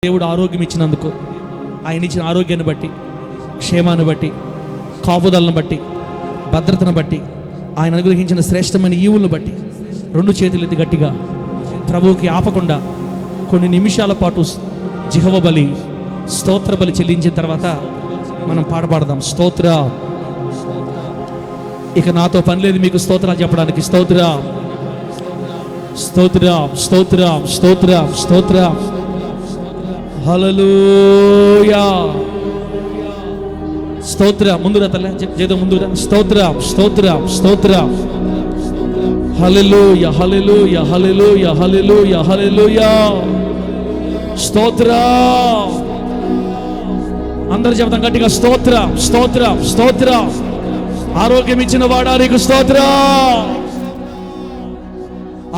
దేవుడు ఆరోగ్యం ఇచ్చినందుకు, ఆయన ఇచ్చిన ఆరోగ్యాన్ని బట్టి, క్షేమాన్ని బట్టి, కాపుదలను బట్టి, భద్రతను బట్టి, ఆయన అనుగ్రహించిన శ్రేష్టమైన ఈవులను బట్టి రెండు చేతులు ఎత్తి గట్టిగా ప్రభువుకి ఆపకుండా కొన్ని నిమిషాల పాటు జిహవ బలి, స్తోత్ర బలి చెల్లించిన తర్వాత మనం పాడదాం. స్తోత్ర. ఇక నాతో పని లేదు మీకు స్తోత్రాలు చెప్పడానికి. స్తోత్ర, స్తోత్ర, స్తోత్ర, స్తోత్ర, స్తోత్ర. హల్లెలూయా. స్తోత్ర. ముందురా తల్ల చేత ముందురా. స్తోత్ర, స్తోత్ర, స్తోత్ర. హల్లెలూయా, హల్లెలూయా, హల్లెలూయా, హల్లెలూయా, హల్లెలూయా. స్తోత్ర. అందరూ చెప్తాం గట్టిగా. స్తోత్ర, స్తోత్ర, స్తోత్ర. ఆరోగ్యం ఇచ్చిన వాడా నీకు స్తోత్ర.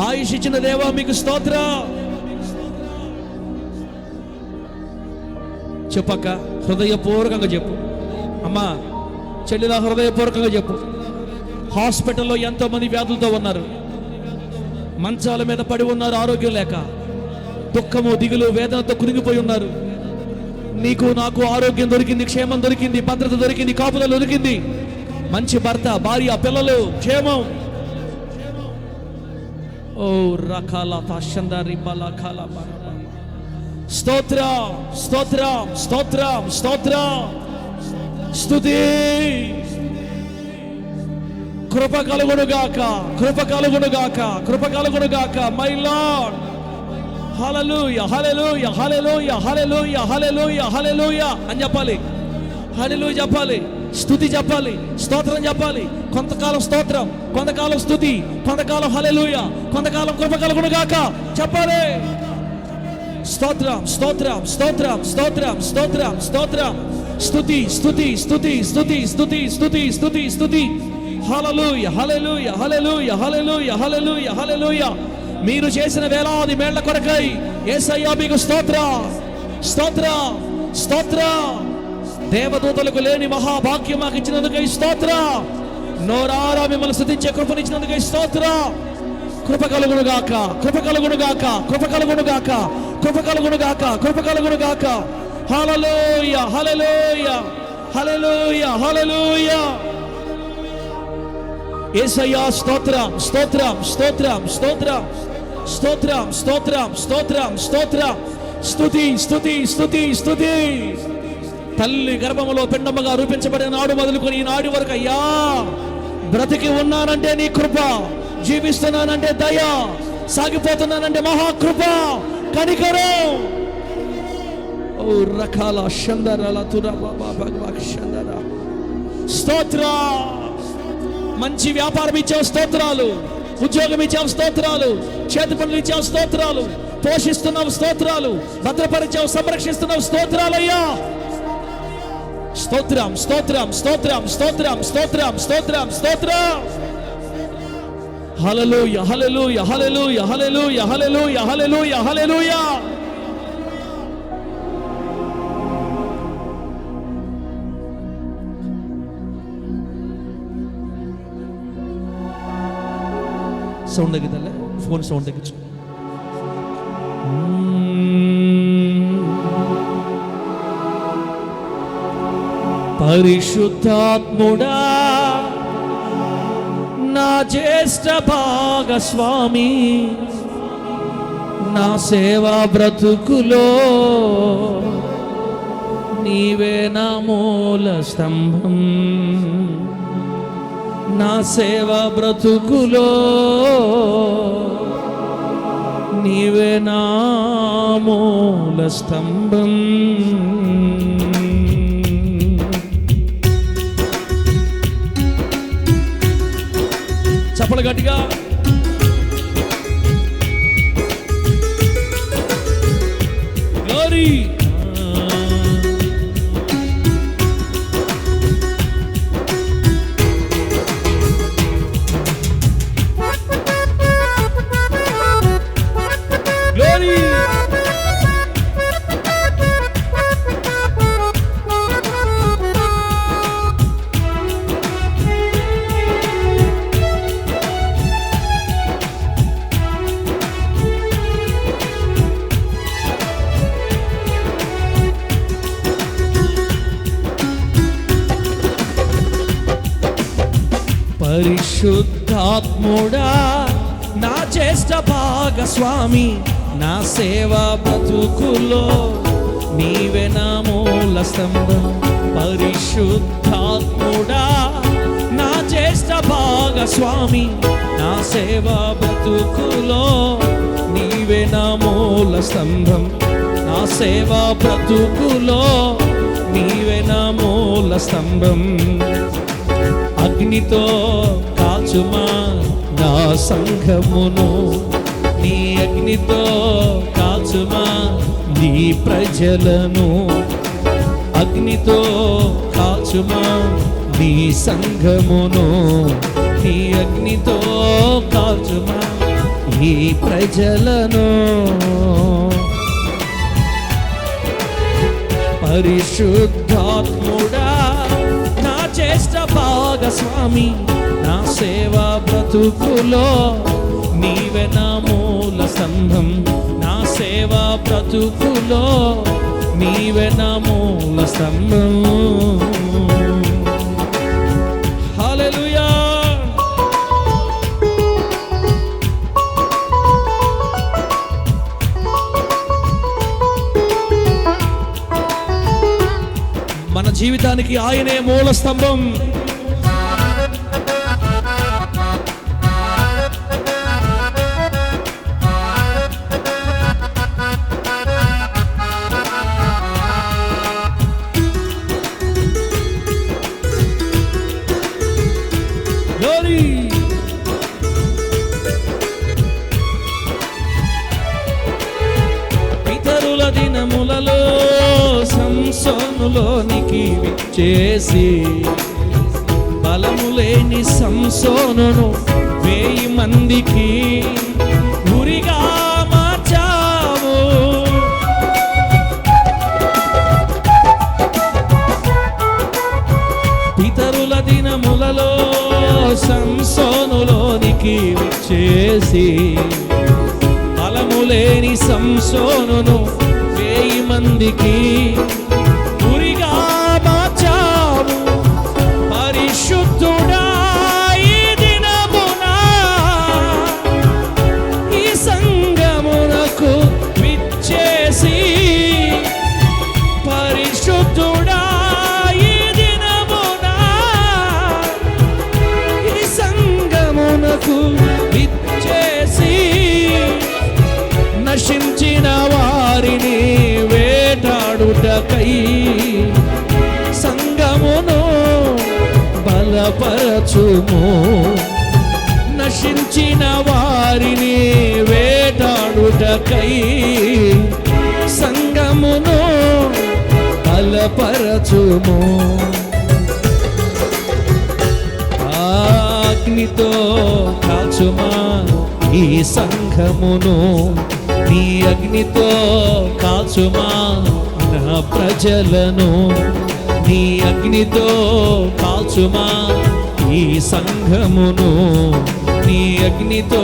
ఆయుష్ ఇచ్చిన దేవా మీకు స్తోత్ర. చెప్పక్క, హృదయపూర్వకంగా చెప్పు. అమ్మా చెల్లిలా హృదయపూర్వకంగా చెప్పు. హాస్పిటల్లో ఎంతో మంది వ్యాధులతో ఉన్నారు, మంచాల మీద పడి ఉన్నారు, ఆరోగ్యం లేక దుఃఖము, దిగులు, వేదనతో కురిగిపోయి ఉన్నారు. నీకు నాకు ఆరోగ్యం దొరికింది, క్షేమం దొరికింది, భద్రత దొరికింది, కాపుదల దొరికింది, మంచి భర్త, భార్య, పిల్లలు, క్షేమం. ఓ రకాల తాషందారి బలకాల స్తోత్ర, స్తోత్ర, స్తోత్ర, స్తోత్ర. స్తుతి. కృప కలుగునుగాక, కృప కలుగునుగాక, కృప కలుగునుగాక. My lord. హల్లెలూయా, హల్లెలూయా, హల్లెలూయా, హల్లెలూయా, హల్లెలూయా, హల్లెలూయా అని చెప్పాలి. హల్లెలూయా చెప్పాలి, స్తుతి చెప్పాలి, స్తోత్రం చెప్పాలి. కొంతకాలం స్తోత్రం, కొంతకాలం స్తుతి, కొంతకాలం హల్లెలూయా, కొంతకాలం కృప కలుగునుగాక చెప్పాలి. స్తోత్రం, స్తోత్రం, స్తోత్రం, స్తోత్రం, స్తోత్రం, స్తోత్రం. స్తుతి, స్తుతి, స్తుతి, స్తుతి, స్తుతి, స్తుతి, స్తుతి, స్తుతి. హల్లెలూయా, హల్లెలూయా, హల్లెలూయా, హల్లెలూయా, హల్లెలూయా, హల్లెలూయా. మీరు చేసిన వేలాది మేళ్ల కొరకై యేసయ్యా మీకు స్తోత్ర, స్తోత్ర, స్తోత్ర. దేవదూతలకు లేని మహాభాగ్యం మాకు ఇచ్చినందుకై స్తోత్ర. నోరారా మిమ్మల్ని స్తుతించే కృపనిచ్చినందుకై స్తోత్ర. కృప కలుగునుగాక, కృప కలుగునుగాక, కృప కలుగునుగాక, కృప కలుగునుగాక, కృప కలుగునుగాక. హల్లెలూయా, హల్లెలూయా, హల్లెలూయా, హల్లెలూయా. యేసయ్యా స్తోత్రం, స్తోత్రం, స్తోత్రం, స్తోత్రం, స్తోత్రం, స్తోత్రం, స్తోత్రం, స్తోత్రం. స్తుతి, స్తుతి, స్తుతి, స్తుతి. తల్లి గర్భములో పిండముగా రూపించబడిన నాడు మొదలుకొని ఈనాడు వరకు అయ్యా బ్రతికి ఉన్నానంటే నీ కృప, జీవిస్తున్నానంటే దయ, సాగిపోతున్నానంటే మహాకృప, కనికరం. ఓ రకాల షందరాల తురబాబా స్తోత్ర. మంచి వ్యాపారం ఇచ్చావు స్తోత్రాలు, ఉద్యోగం ఇచ్చావు స్తోత్రాలు, చేతి పనులు ఇచ్చావు స్తోత్రాలు, పోషిస్తున్నావు స్తోత్రాలు, భద్రపరిచావు, సంరక్షిస్తున్నావు స్తోత్రాలయ్యా. స్తోత్రం, స్తోత్రం, స్తోత్రం, స్తోత్రం, స్తోత్రం, స్తోత్రం, స్తోత్రం. హల్లెలూయా, హల్లెలూయా, హల్లెలూయా, హల్లెలూయా, హల్లెలూయా, హల్లెలూయా, హల్లెలూయా. సౌండ్ తగ్గిద్దాలే, ఫోన్ సౌండ్ తగ్గించు. పరిశుద్ధాత్ముడా నా జ్యేష్ఠ భాగస్వామి, నా సేవా బ్రతుకులో నీవే నా మూల స్తంభం. నా సేవా బ్రతుకులో నీవే నా మూల స్తంభం. చప్పలు గట్టిగా. గ్లోరీ. గ్లోరీ. పరిశుద్ధాత్ముడా నా జ్యేష్ఠ భాగస్వామి, నా సేవా బ్రతుకులో నీవే నా మూల స్తంభం. పరిశుద్ధాత్ముడా నా జ్యేష్ఠ భాగస్వామి, నా సేవా బ్రతుకులో నీవే నా మూల స్తంభం. నా సేవా బ్రతుకులో నీవే నా మూల స్తంభం. అగ్నితో కాచుమా నా సంఘమును, నీ అగ్నితో కాచుమా నీ ప్రజలను. అగ్నితో కాచుమా నీ సంఘమును, నీ అగ్నితో కాచుమా ఈ ప్రజలను. పరిశుద్ధాత్ముడా నా జ్యేష్ఠ భాగస్వామి, నా సేవా బ్రతుకులో నీవే నా మూల స్తంభం. నా సేవా బ్రతుకులో నీవే నా మూల స్తంభం. హల్లెలూయా. మన జీవితానికి ఆయనే మూల స్తంభం. పితరుల దినములలో సంసోనులోనికి విచ్చేసి, బలము లేని సంసోనును 1000 మందికి ఉరిగా మార్చావు. పితరుల దినములలో సంసోనులోనికి విచ్చేసి, బలము లేని సంసోనును 1000 మందికి ఉరిగా మార్చావు. పరిశుద్ధుడా ఈ దినమున ఈ సంఘమునకు విచ్చేసి, పరిశుద్ధుడా ఈ దినమున ఈ సంఘమునకు విచ్చేసి, నశించిన వారిని వేటాడుటకై సంఘమును బలపరచుము. నశించిన వారిని వేటాడుటకై సంఘమును బలపరచుము. అగ్నితో కాచుమా ఈ సంఘమును, నీ అగ్నితో కాచుమా నా ప్రజలను. నీ అగ్నితో కాచుమా ఈ సంఘమును, నీ అగ్నితో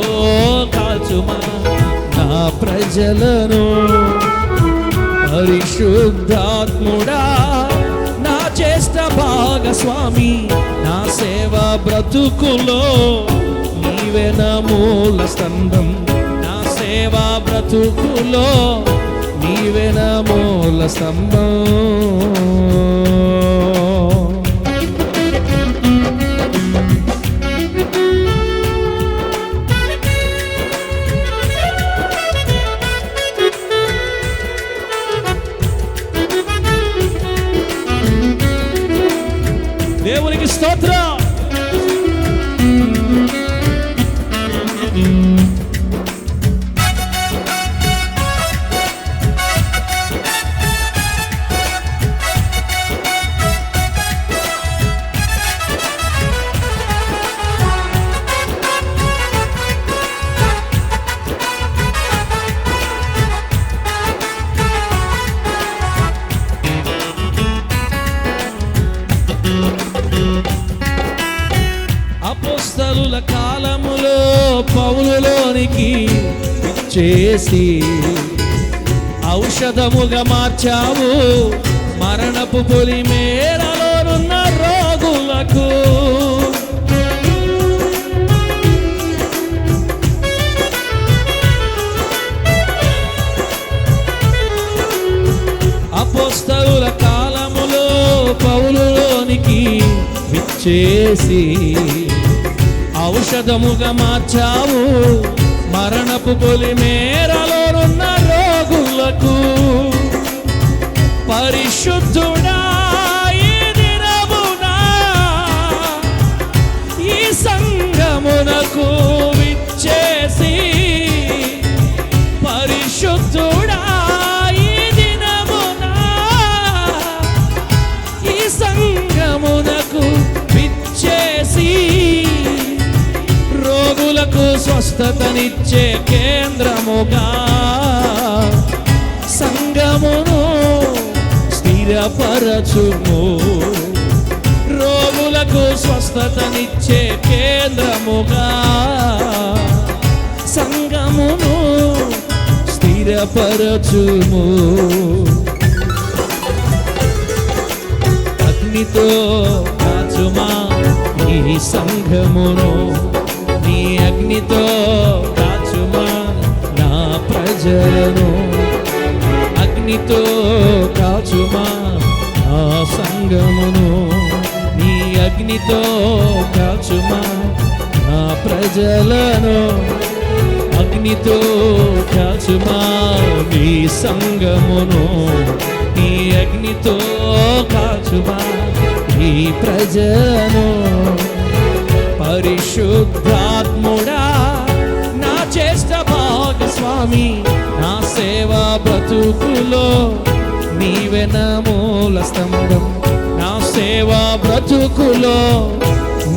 కాచుమా నా ప్రజలను. పరిశుద్ధాత్ముడా నా జ్యేష్ఠ భాగస్వామి, నా సేవా బ్రతుకులో నీవే నా మూల స్తంభం. నా సేవా బ్రతుకులో నీవే నా మూల స్తంభం. దేవునికి స్తోత్రం. అపోస్తలుల కాలములో పౌలులోనికి చేసి ఔషధముగా మార్చావు మరణపు పొలిమేరలోనున్న రోగులకు. చేసి ఔషధముగా మార్చావు. మరణపు పొలిమేరలోనున్న రోగులకు పరిశుద్ధుడా ఈ దినమున ఈ సంఘమునకు విచ్చేసి పరిశుద్ధుడా ఈ దినమున ఈ సంఘమునకు విచ్చేసి రోగులకు స్వస్థతనిచ్చే కేంద్రముగా సంఘమును స్థిరపరచుము. రోగులకు స్వస్థతనిచ్చే కేంద్రముగా సంఘమును స్థిరపరచుము. అగ్నితో కాచుమా ఈ సంఘమును, నీ అగ్నితో కాచుమా నా ప్రజలను. అగ్నితో కాచుమా నా సంఘమును, నీ అగ్నితో కాచుమా నా ప్రజలను. అగ్నితో కాచుమా నీ సంఘమును, నీ అగ్నితో కాచుమా ఈ ప్రజలను. పరిశుద్ధాత్ముడా నా చేష్ట భాగస్వామి, నా సేవా బ్రతుకులో నీవే నా మూల స్తంభం. నా సేవా బ్రతుకులో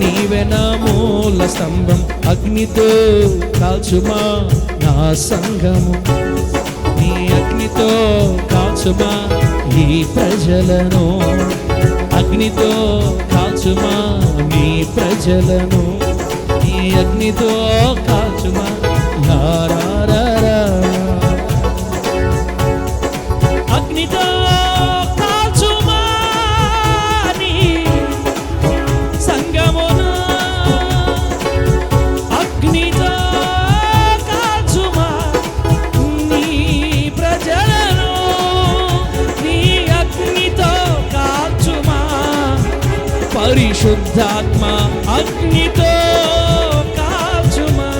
నీవే నా మూల స్తంభం. అగ్నితో కాల్చుమా నా సంఘము, నీ అగ్నితో కాల్చుమా ఈ ప్రజలను. అగ్నితో కాల్చుమా నీ ప్రజలను, నీ అగ్నితో కాల్చుమా. అగ్నితో కాల్చుమా నీ సంఘమును, అగ్నితో కాల్చుమా నీ ప్రజలను, నీ అగ్నితో కాల్చుమా. పరిశుద్ధాత్మ అగ్నితో కాల్చుమా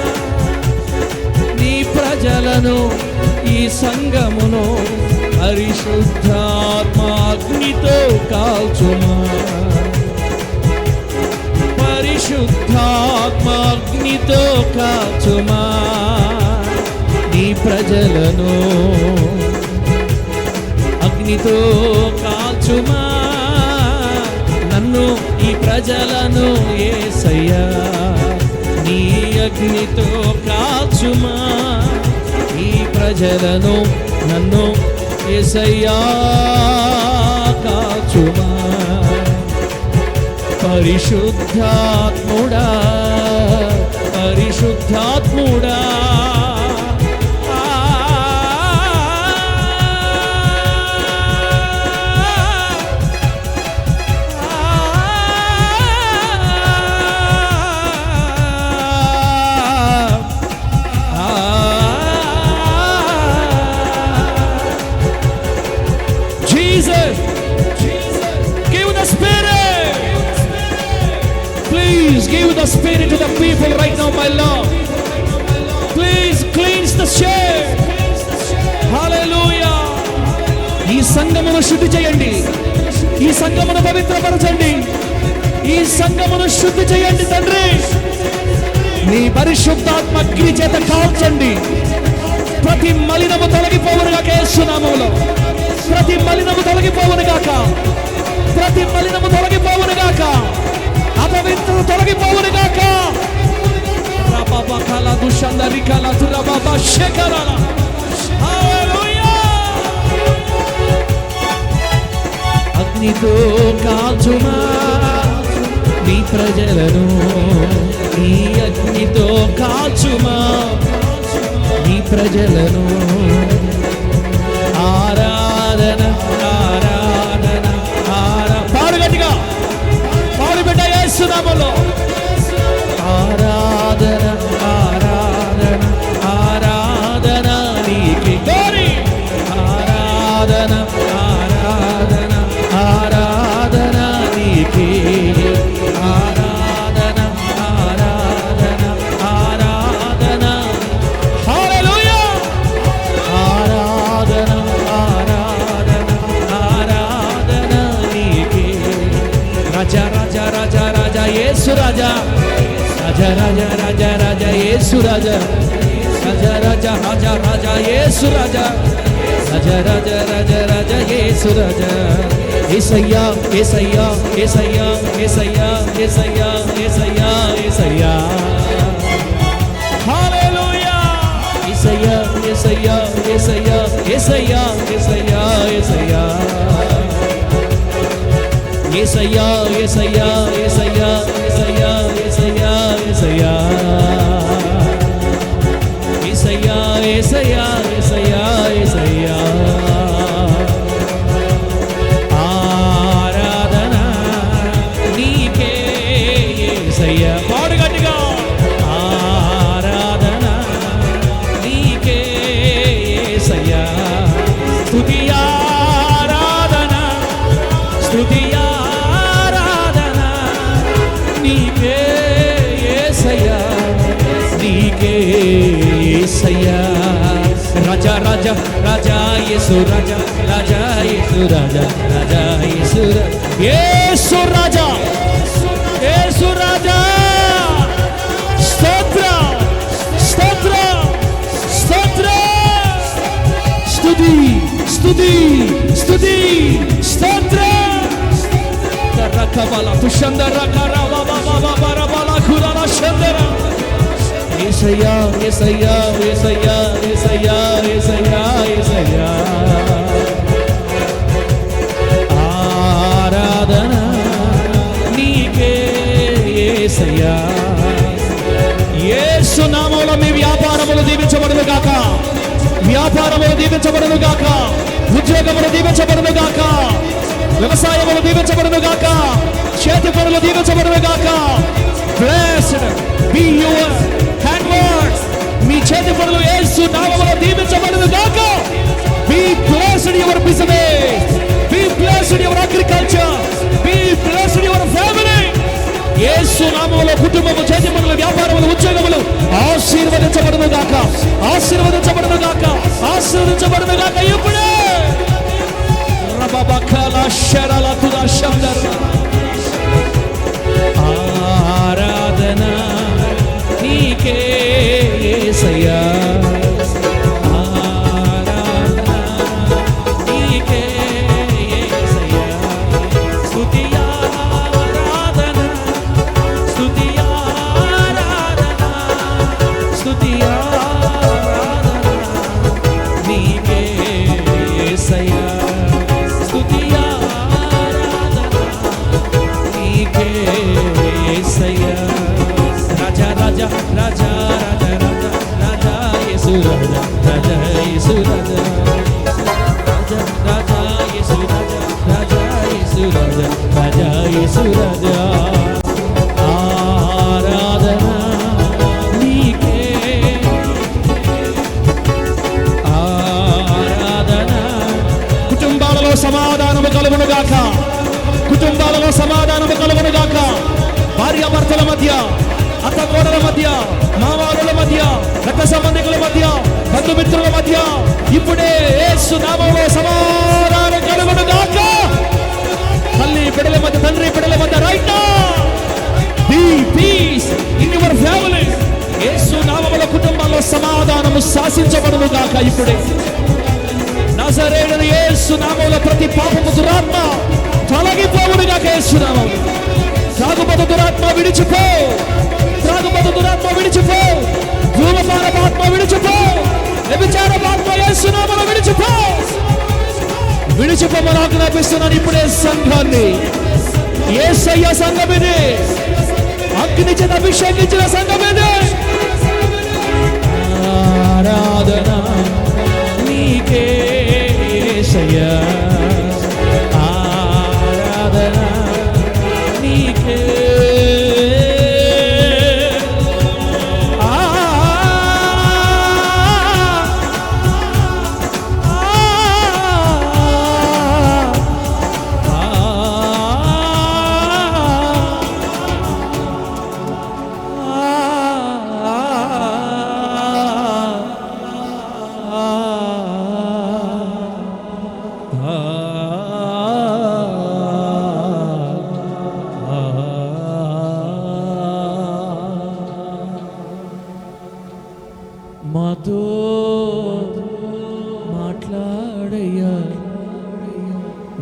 నీ ప్రజలను, ఈ సంఘమును. పరిశుద్ధాత్మ అగ్నితో కాల్చుమా, పరిశుద్ధాత్మ అగ్నితో కాల్చుమా నీ ప్రజలను. అగ్నితో కాల్చుమా నన్ను, ఈ ప్రజలను యేసయ్యా. నీ అగ్నితో కాల్చుమా ఈ ప్రజలను, నన్ను యేసయ్యా కాల్చుమా. పరిశుద్ధాత్ముడా పరిశుద్ధాత్ముడా Give the Spirit to the people right now, my Lord. Please cleanse the chair. Hallelujah. ఈ సంఘమును శుద్ధి చేయండి, ఈ సంఘమును పవిత్రపరచండి, ఈ సంఘమును శుద్ధి చేయండి తండ్రి. నీ పరిశుద్ధాత్మ అగ్ని చేత కాల్చండి. ప్రతి మలినము తొలగిపోవునుగాక యేసు నామములో. ప్రతి మలినము తొలగిపోవునుగాక, ప్రతి మలినము తొలగిపోవునుగాక, అపవిత్రత తొలగిపోవునుగాక. రబబకల దుషందరికల తురబబ శకరల. హల్లెలూయా. అగ్నితో కాల్చుమా నీ ప్రజలను, నీ అగ్నితో కాల్చుమా నీ ప్రజలను. ఆరాధన ఆరాధన పాడు గట్టిగా పాడు బిడ్డ యేసు నామములో. ఆరాధన ఆరాధన ఆరాధన నీకే గోరి. ఆరాధన ఆరాధన ఆరాధన నీకే. రాజా రాజా రాజా యేసు రాజా రాజా రాజా రాజా రాజా యేసు రాజా రాజా రాజా రాజా రాజా యేసు రాజా యేసయ్యా యేసయ్యా యేసయ్యా యేసయ్యా యేసయ్యా యేసయ్యా యేసయ్యా హల్లెలూయా యేసయ్యా యేసయ్యా యేసయ్యా యేసయ్యా యేసయ్యా యేసయ్యా యేసయ్యా యేసయ్యా యేసయ్యా యేసయ్యా యేసయ్యా యేసయ్యా యేసయ్యా యేసయ్యా యేసయ్యా యేసయ్యా ఆరాధన నీకే యేసయ్యా పాడు గట్టిగా ఆరాధన నీకే యేసయ్యా స్తుతి ఆరాధన స్తుతి నీకే యేసయ్యా రాజా రాజా రాజా యేసు రాజా రాజా యేసు రాజా రాజా యేసు యేసు రాజా యేసు రాజా స్తోత్ర స్తోత్ర స్తోత్ర స్తుతి స్తుతి స్తుతి స్తోత్ర రకబల తుషందర కరవ బాబా బరబల ఖురల షందర యేసయ్యా యేసయ్యా యేసయ్యా యేసయ్యా యేసయ్యా యేసయ్యా ఆరాధన నీకే యేసయ్యా యేసు నామములో మీ వ్యాపారములు దీవించబడును గాక వ్యాపారములు దీవించబడును గాక ఉద్యోగములు దీవించబడును గాక వ్యవసాయములు దీవించబడును గాక చేతి పనులు దీవించబడును గాక blessed be your hand works మీ చేతి పనులు యేసు నామములో దీవించబడును గాక be blessed your business be blessed your agriculture be blessed your family Yesu నామములో కుటుంబము చేతి పనులు వ్యాపారములు ఉద్యోగములు ఆశీర్వదించబడును గాక ఆశీర్వదించబడును గాక ఆశీర్వదించబడును గాక ఇప్పుడే ఆరాధన నీకే యేసయ్యా ఆరాధన నీకే యేసయ్యా స్తుతి ఆరాధన స్తుతి ఆరాధన స్తుతి ఆరాధన నీకే యేసయ్యా రాజా రాజా రాజా రాజా రాజా రాజా యేసు రాజా రాజా యేసు రాజా రాజా రాజా యేసు రాజా రాజా యేసు రాజా రాజా యేసు రాజా ఆరాధన నీకే ఆరాధన కుటుంబాలలో సమాధానము కలుగును గాక కుటుంబాలలో సమాధానము కలుగును గాక భార్యాభర్తల మధ్య అత్త కోడల మధ్య మామూలుల మధ్య రక్త సంబంధికుల మధ్య బంధుమిత్రుల మధ్య ఇప్పుడే యేసు నామములో సమాధానం కలుగును గాక తల్లి బిడ్డల మధ్య తండ్రి బిడ్డల మధ్య right now be peace in your family Yesu నామములో కుటుంబాల్లో సమాధానము శాసించబడును గాక ఇప్పుడే నజరేయుడైన యేసు నామములో ప్రతి పాపము దురాత్మ తొలగిపోవును గాక యేసు నామములో త్రాగుబోతు దురాత్మ విడిచిపో త్రాగుబోతు దురాత్మ విడిచిపో ధూమపానపాత్మ విడిచిపో వ్యభిచారపాత్మ యేసు నామములో విడిచిపో విడిచిపోమని ఆజ్ఞాపిస్తున్నాను ఇప్పుడే సంఘాన్ని యేసయ్య సంఘం ఇది అగ్ని చేత అభిషేకించిన సంఘం ఇది ఆరాధన నీకే యేసయ్యా ఆరాధన నీకే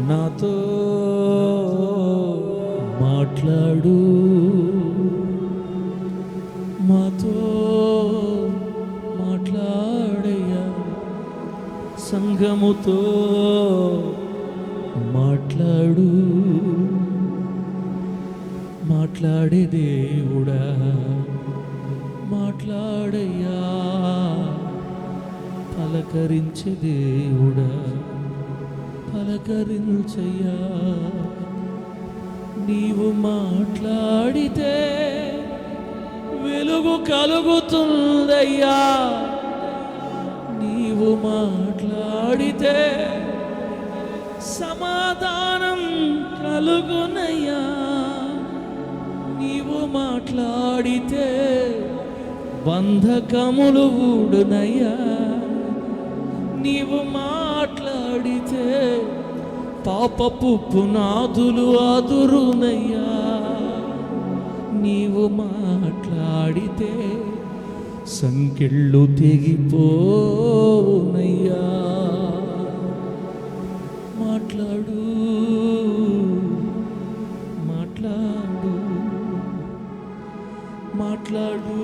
నాతో మాట్లాడు, మాతో మాట్లాడయ్యా, సంఘముతో మాట్లాడు. మాట్లాడే దేవుడా మాట్లాడయ్యా, పలకరించే దేవుడా పలకరించయ్యా. నీవు మాట్లాడితే వెలుగు కలుగుతుందయ్యా, నీవు మాట్లాడితే సమాధానం కలుగునయ్యా, నీవు మాట్లాడితే బంధకములు ఊడునయ్యా, నీవు మాట్లాడితే పాపపు పునాదులు ఆదురునయ్యా, నీవు మాట్లాడితే సంకెళ్ళు తెగిపోవునయ్యా. మాట్లాడు, మాట్లాడు, మాట్లాడు,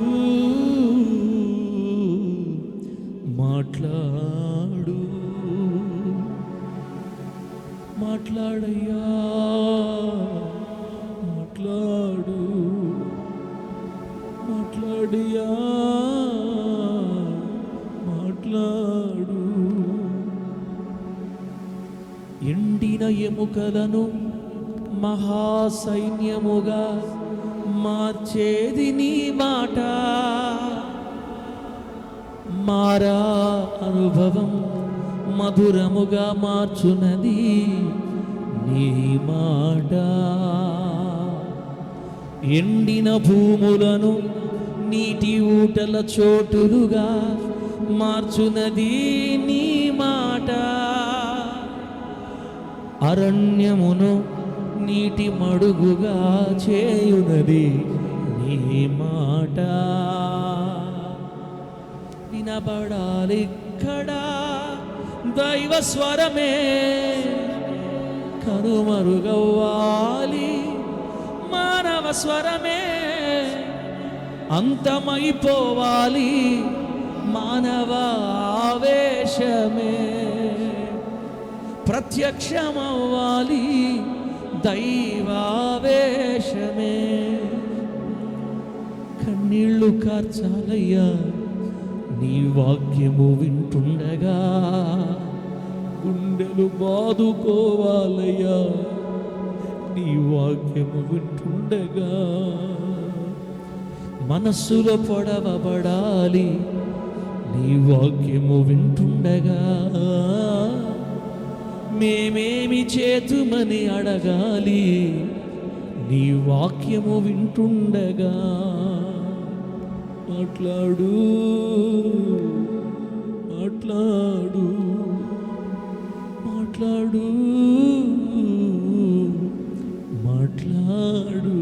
మాట్లాడు, మాట్లాడయ్యా, మాట్లాడు, మాట్లాడయ్యా, మాట్లాడు. ఎండిన ఎముకలను మహాసైన్యముగా మార్చేది నీ మాట, మారా అనుభవం మధురముగా మార్చునది నీ మాట. ఎండిన భూములను నీటి ఊటల చోటులుగా మార్చునది నీ మాట, అరణ్యమును నీటి మడుగుగా చేయునది నీ మాట. వినబడాలిక్కడ దైవ స్వరమే, కనుమరుగవ్వాలి మానవ స్వరమే, అంతమైపోవాలి మానవ ఆవేశమే, ప్రత్యక్షమవ్వాలి దైవావేశమే. కన్నీళ్ళు కార్చాలయ్యా నీ వాక్యము వింటుండగా, గుండెలు బాదుకోవాలయ్యా నీ వాక్యము వింటుండగా, మనస్సులో పొడవబడాలి నీ వాక్యము వింటుండగా, మేమేమి చేతుమని అడగాలి నీ వాక్యము వింటుండగా. మాట్లాడు, మాట్లాడు, మాట్లాడు, మాట్లాడు.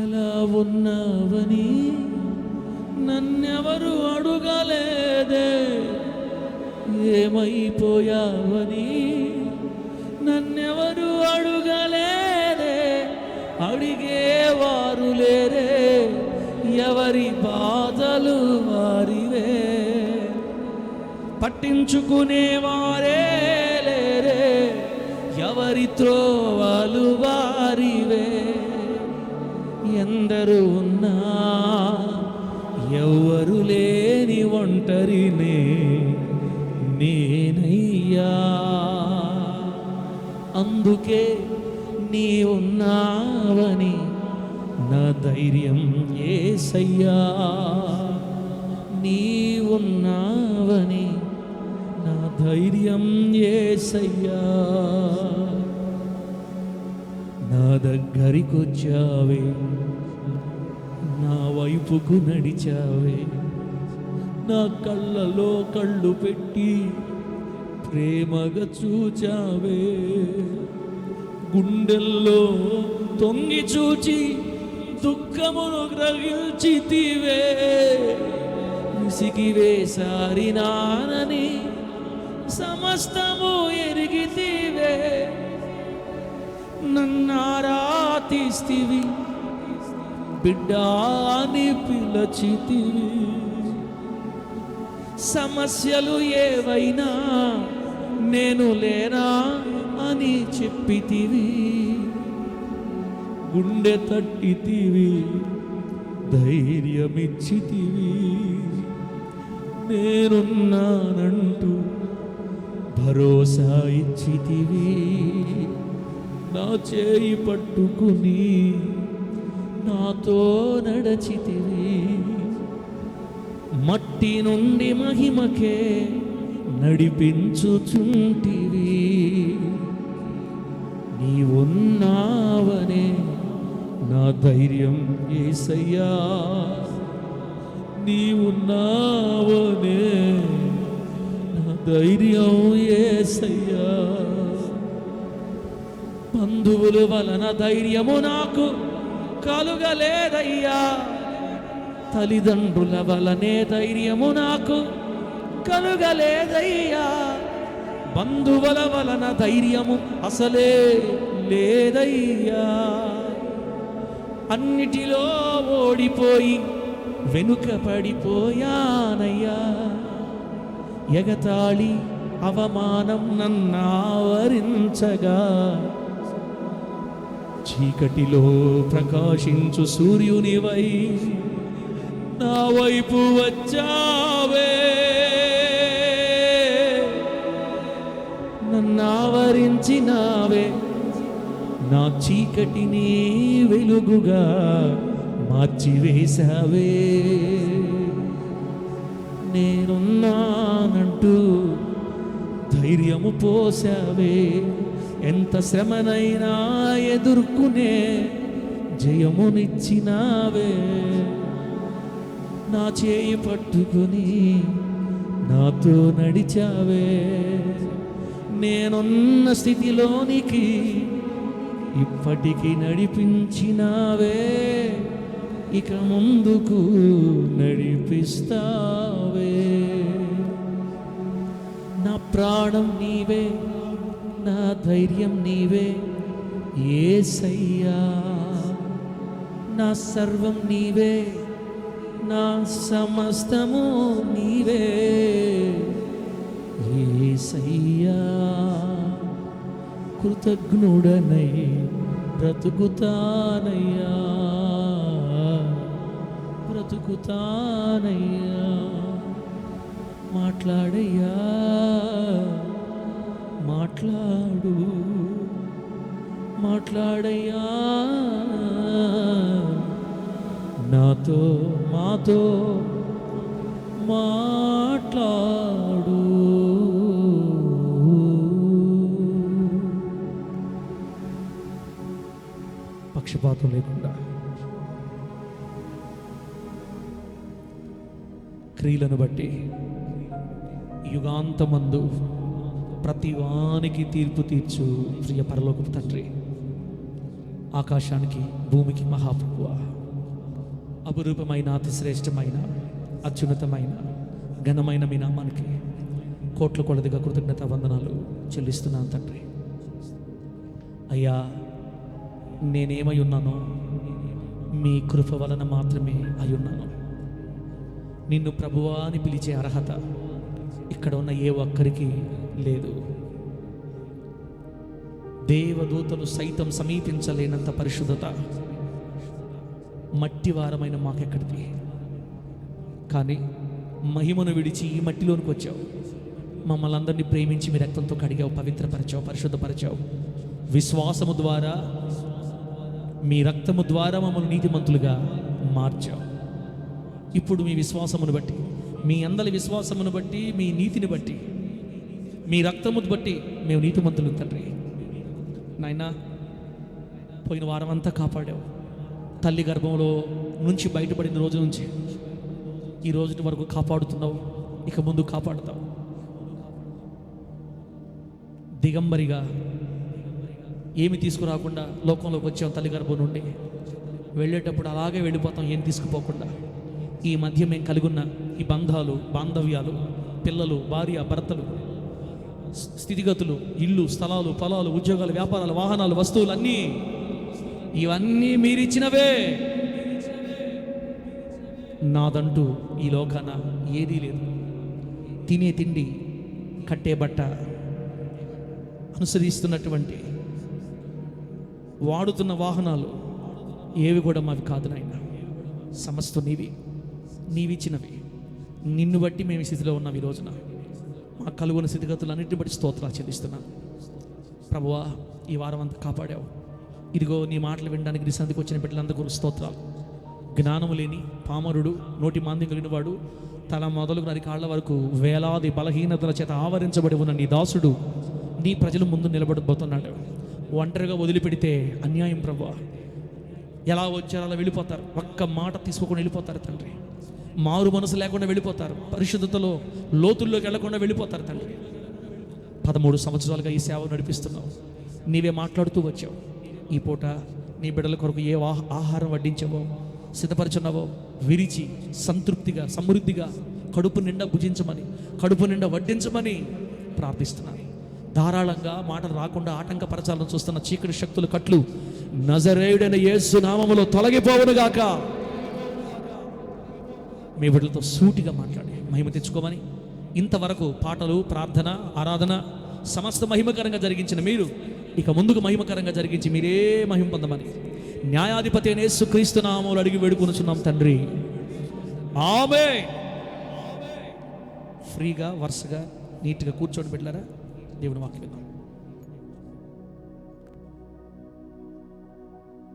ఎలా ఉన్నావని నన్నెవరు అడుగలేదే, ఏమైపోయావని నన్నెవరు అడుగలేదే, అడిగేవారు లేరే ఎవరి బాధలు వారివే, పట్టించుకునేవారే లేరే ఎవరి త్రోవలు వారివే. ఎందరు ఉన్నా ఎవరు లేని ఒంటరినే నేనయ్యా, అందుకే నీ ఉన్నావని నా ధైర్యం యేసయ్యా, నీ ఉన్నావని నా ధైర్యం యేసయ్యా. నా దగ్గరికొచ్చావే, నా వైపుకు నడిచావే, నా కళ్ళలో కళ్ళు పెట్టి ప్రేమగా చూచావే, గుండెల్లో తొంగి చూచి దుఃఖమును గ్రహించితివే, విసిగి వేసారినానని సమస్తము ఎరిగితివే, నన్నారాతిస్తివి బిడ్డాని పిలచితివి, సమస్యలు ఏవైనా నేను లేనా అని చెప్పితివి, గుండె తట్టితివి ధైర్యమిచ్చితివి, నేనున్నానంటూ భరోసా ఇచ్చితివి, నా చేయి పట్టుకుని నాతో నడచితివి, మట్టి నుండి మహిమకే నడిపించుచుంటివి, నీవున్నావనే నా ధైర్యం యేసయ్యా, నీవున్నావనే నా ధైర్యం యేసయ్యా, బంధువుల వలన ధైర్యము నాకు కలుగలేదయ్యా, తల్లిదండ్రుల వలనే ధైర్యము నాకు కలుగలేదయ్యా, బంధువుల వలన ధైర్యము అసలే లేదయ్యా, అన్నిటిలో ఓడిపోయి వెనుక పడిపోయానయ్యా, ఎగతాళి అవమానం నన్నావరించగా చీకటిలో ప్రకాశించు సూర్యునివై నా వైపు వచ్చావే, నన్నావరించినావే, నా చీకటిని వెలుగుగా మార్చివేశావే, నేనున్నానంటూ ధైర్యము పోసావే, ఎంత శ్రమనైనా ఎదుర్కొనే జయమునిచ్చినావే, నా చేయి పట్టుకుని నాతో నడిచావే, నేనున్న స్థితిలోనికి ఇప్పటికీ నడిపించినావే, ఇక ముందుకు నడిపిస్తావే, నా ప్రాణం నీవే, నా ధైర్యం నీవే యేసయ్యా, నా సర్వం నీవే, నా సమస్తము నీవే యేసయ్యా, కృతజ్ఞుడనై బ్రతుకుతానయ్యా, బ్రతుకుతానయ్యా, మాట్లాడయ్యా మాట్లాడు, మాట్లాడయ్యా నాతో మాతో మాట్లాడు. పక్షపాతం లేకుండా క్రియలను బట్టి యుగాంతమందు ప్రతి వానికి తీర్పు తీర్చు ప్రియ పరలోకపు తండ్రి, ఆకాశానికి భూమికి మహాప్రభువ, అపురూపమైన అతి శ్రేష్టమైన అత్యున్నతమైన ఘనమైన మీ నామానికి కోట్ల కొలదిగా కృతజ్ఞత వందనాలు చెల్లిస్తున్నాను తండ్రి. అయ్యా, నేనేమై ఉన్నానో మీ కృప వలన మాత్రమే అయి ఉన్నాను. నిన్ను ప్రభువా అని పిలిచే అర్హత ఇక్కడ ఉన్న ఏ ఒక్కరికి లేదు. దేవదూతలు సైతం సమీపించలేనంత పరిశుద్ధత మట్టివారమైన మాకెక్కడిది. కానీ మహిమను విడిచి ఈ మట్టిలోనికి వచ్చావు, మమ్మల్ని అందరినీ ప్రేమించి మీ రక్తంతో కడిగావు, పవిత్రపరిచావు, పరిశుద్ధపరిచావు. విశ్వాసము ద్వారా, మీ రక్తము ద్వారా మమ్మల్ని నీతిమంతులుగా మార్చావు. ఇప్పుడు మీ విశ్వాసమును బట్టి, మీ అందరి విశ్వాసమును బట్టి, మీ నీతిని బట్టి, మీ రక్తమును బట్టి మేము నీతిమంతులు తండ్రి. నాయనా, పోయిన వారం అంతా కాపాడావు. తల్లి గర్భంలో నుంచి బయటపడిన రోజు నుంచి ఈ రోజు వరకు కాపాడుతున్నావు, ఇక ముందు కాపాడుతావు. దిగంబరిగా ఏమి తీసుకురాకుండా లోకంలోకి వచ్చాం తల్లి గర్భం నుండి. వెళ్ళేటప్పుడు అలాగే వెళ్ళిపోతాం, ఏం తీసుకుపోకుండా. ఈ మధ్య మేము కలిగి ఉన్న ఈ బంధాలు, బాంధవ్యాలు, పిల్లలు, భార్య, భర్తలు, స్థితిగతులు, ఇల్లు, స్థలాలు, పొలాలు, ఉద్యోగాలు, వ్యాపారాలు, వాహనాలు, వస్తువులు అన్నీ ఇవన్నీ మీరిచ్చినవే. నాదంటూ ఈ లోకాన ఏదీ లేదు. తినే తిండి, కట్టే బట్ట, అనుసరిస్తున్నటువంటి వాడుతున్న వాహనాలు ఏవి కూడా మావి కాదు నాయన. సమస్తం నీవిచ్చినవి. నిన్ను బట్టి మేము ఈ స్థితిలో ఉన్నాం. ఈ రోజున మా కలుగున్న స్థితిగతులన్నింటిని బట్టి స్తోత్రాలు చెల్లిస్తున్నాను ప్రభువా. ఈ వారం అంతా కాపాడావు. ఇదిగో నీ మాటలు వినడానికి నీ సంధికి వచ్చిన బిడ్డలందరూ స్తోత్రాలు. జ్ఞానము లేని పామరుడు, నోటి మాంద్యం కలిగిన వాడు, తల మొదలుగు నరి కాళ్ల వరకు వేలాది బలహీనతల చేత ఆవరించబడి ఉన్న నీ దాసుడు నీ ప్రజల ముందు నిలబడబోతున్నాడు. ఒంటరిగా వదిలిపెడితే అన్యాయం ప్రభువా. ఎలా వచ్చారో అలా వెళ్ళిపోతారు. ఒక్క మాట తీసుకోకుండా వెళ్ళిపోతారు తండ్రి. మారు మనసు లేకుండా వెళ్ళిపోతారు. పరిశుద్ధతలో లోతుల్లోకి వెళ్లకుండా వెళ్ళిపోతారు తండ్రి. 13 సంవత్సరాలుగా ఈ సేవ నడిపిస్తున్నావు. నీవే మాట్లాడుతూ వచ్చావు. ఈ పూట నీ బిడ్డల కొరకు ఏ ఆహారం వడ్డించావో, సిద్ధపరచున్నావో విరిచి సంతృప్తిగా, సమృద్ధిగా కడుపు నిండా భుజించమని, కడుపు నిండా వడ్డించమని ప్రార్థిస్తున్నాను. ధారాళంగా మాటలు రాకుండా ఆటంకపరచాలని చూస్తున్న చీకటి శక్తుల కట్లు నజరేయుడైన యేసు నామములో తొలగిపోవునుగాక. మీ బిడ్డలతో సూటిగా మాట్లాడి మహిమ తెచ్చుకోమని, ఇంతవరకు పాటలు, ప్రార్థన, ఆరాధన సమస్త మహిమకరంగా జరిగించిన మీరు ఇక ముందుకు మహిమకరంగా జరిగించి మీరే మహిమ పొందమని న్యాయాధిపతి అయిన యేసుక్రీస్తు నామములో అడిగి వేడుకొనుచున్నాం తండ్రి. ఆమేన్. ఫ్రీగా, వరుసగా, నీట్గా కూర్చోండి బిడ్డలారా. దేవుని వాక్యం విందాం.